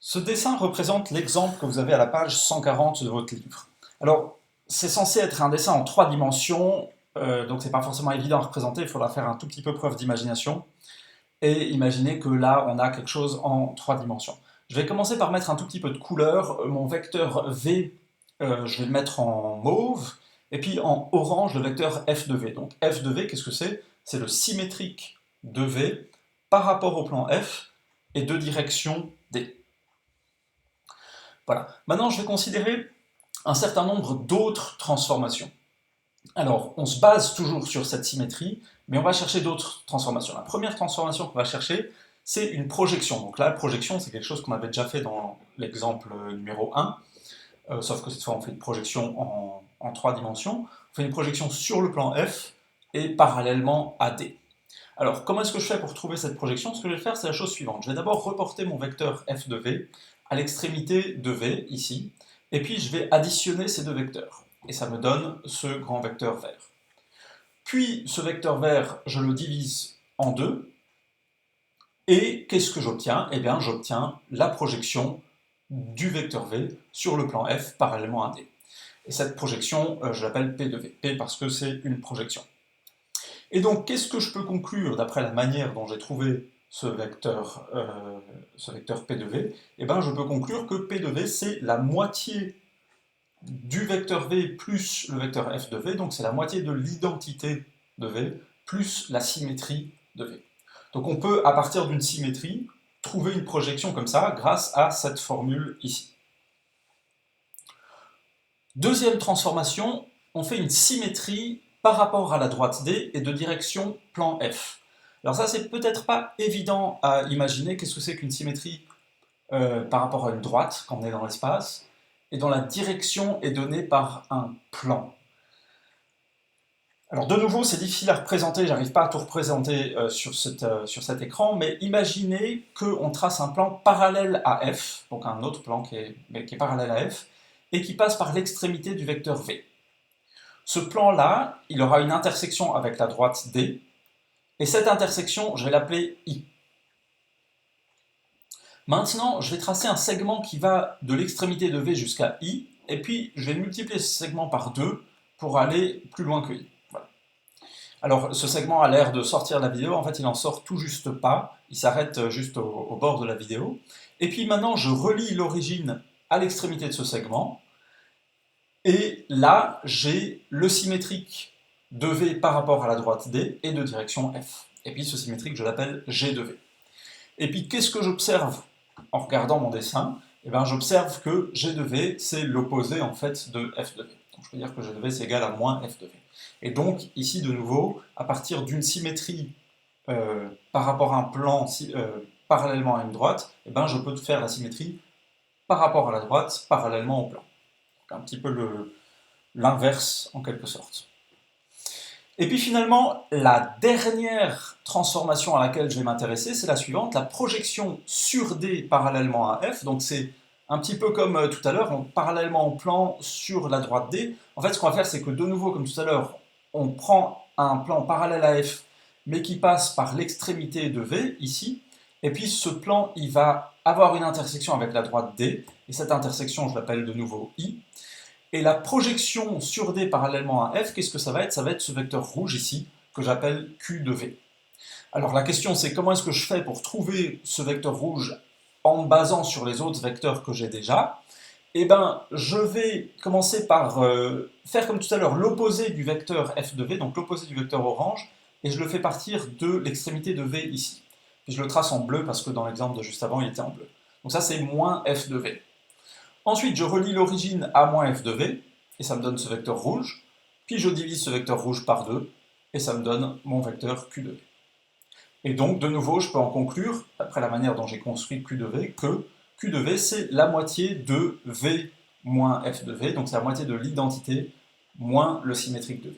Ce dessin représente l'exemple que vous avez à la page 140 de votre livre. Alors, c'est censé être un dessin en 3 dimensions, donc c'est pas forcément évident à représenter, il faudra faire un tout petit peu preuve d'imagination, et imaginer que là, on a quelque chose en 3 dimensions. Je vais commencer par mettre un tout petit peu de couleur. Mon vecteur V, je vais le mettre en mauve, et puis en orange, le vecteur f de V. Donc f de V, qu'est-ce que c'est? C'est le symétrique de V par rapport au plan F et de direction D. Voilà. Maintenant, je vais considérer un certain nombre d'autres transformations. Alors, on se base toujours sur cette symétrie, mais on va chercher d'autres transformations. La première transformation qu'on va chercher, c'est une projection. Donc là, la projection, c'est quelque chose qu'on avait déjà fait dans l'exemple numéro 1, sauf que cette fois, on fait une projection en 3 dimensions. On fait une projection sur le plan F et parallèlement à D. Alors, comment est-ce que je fais pour trouver cette projection? Ce que je vais faire, c'est la chose suivante. Je vais d'abord reporter mon vecteur f de v à l'extrémité de v, ici, et puis je vais additionner ces deux vecteurs. Et ça me donne ce grand vecteur vert. Puis, ce vecteur vert, je le divise en deux, et qu'est-ce que j'obtiens? Eh bien, j'obtiens la projection du vecteur v sur le plan f parallèlement à d. Et cette projection, je l'appelle P de v. P parce que c'est une projection. Et donc, qu'est-ce que je peux conclure d'après la manière dont j'ai trouvé ce vecteur P de V? Eh bien, je peux conclure que P de V, c'est la moitié du vecteur V plus le vecteur F de V, donc c'est la moitié de l'identité de V plus la symétrie de V. Donc on peut, à partir d'une symétrie, trouver une projection comme ça grâce à cette formule ici. Deuxième transformation, on fait une symétrie par rapport à la droite D et de direction plan F. Alors ça, c'est peut-être pas évident à imaginer. Qu'est-ce que c'est qu'une symétrie par rapport à une droite, quand on est dans l'espace, et dont la direction est donnée par un plan? Alors de nouveau, c'est difficile à représenter, j'arrive pas à tout représenter sur cet écran, mais imaginez qu'on trace un plan parallèle à F, donc un autre plan qui est parallèle à F, et qui passe par l'extrémité du vecteur V. Ce plan-là, il aura une intersection avec la droite D, et cette intersection, je vais l'appeler I. Maintenant, je vais tracer un segment qui va de l'extrémité de V jusqu'à I, et puis je vais multiplier ce segment par 2 pour aller plus loin que I. Voilà. Alors, ce segment a l'air de sortir de la vidéo, en fait, il en sort tout juste pas, il s'arrête juste au bord de la vidéo. Et puis maintenant, je relie l'origine à l'extrémité de ce segment, et là, j'ai le symétrique de V par rapport à la droite D et de direction F. Et puis ce symétrique, je l'appelle G de V. Et puis qu'est-ce que j'observe en regardant mon dessin? Eh bien, j'observe que G de V, c'est l'opposé en fait de F de V. Donc je peux dire que G de V, c'est égal à moins F de V. Et donc, ici, de nouveau, à partir d'une symétrie par rapport à un plan parallèlement à une droite, eh ben, je peux faire la symétrie par rapport à la droite, parallèlement au plan. Donc, un petit peu l'inverse en quelque sorte. Et puis finalement, la dernière transformation à laquelle je vais m'intéresser, c'est la suivante, la projection sur D parallèlement à F. Donc c'est un petit peu comme tout à l'heure, parallèlement au plan sur la droite D. En fait, ce qu'on va faire, c'est que de nouveau, comme tout à l'heure, on prend un plan parallèle à F, mais qui passe par l'extrémité de V, ici, et puis ce plan, il va avoir une intersection avec la droite D, et cette intersection, je l'appelle de nouveau I. Et la projection sur D parallèlement à F, qu'est-ce que ça va être? Ça va être ce vecteur rouge ici, que j'appelle Q de V. Alors la question c'est comment est-ce que je fais pour trouver ce vecteur rouge en me basant sur les autres vecteurs que j'ai déjà? Eh bien, je vais commencer par faire comme tout à l'heure l'opposé du vecteur F de V, donc l'opposé du vecteur orange, et je le fais partir de l'extrémité de V ici. Puis je le trace en bleu parce que dans l'exemple de juste avant, il était en bleu. Donc ça c'est moins F de V. Ensuite, je relie l'origine à moins f de v, et ça me donne ce vecteur rouge. Puis je divise ce vecteur rouge par 2, et ça me donne mon vecteur q de v. Et donc, de nouveau, je peux en conclure, d'après la manière dont j'ai construit q de v, que q de v, c'est la moitié de v moins f de v, donc c'est la moitié de l'identité moins le symétrique de v.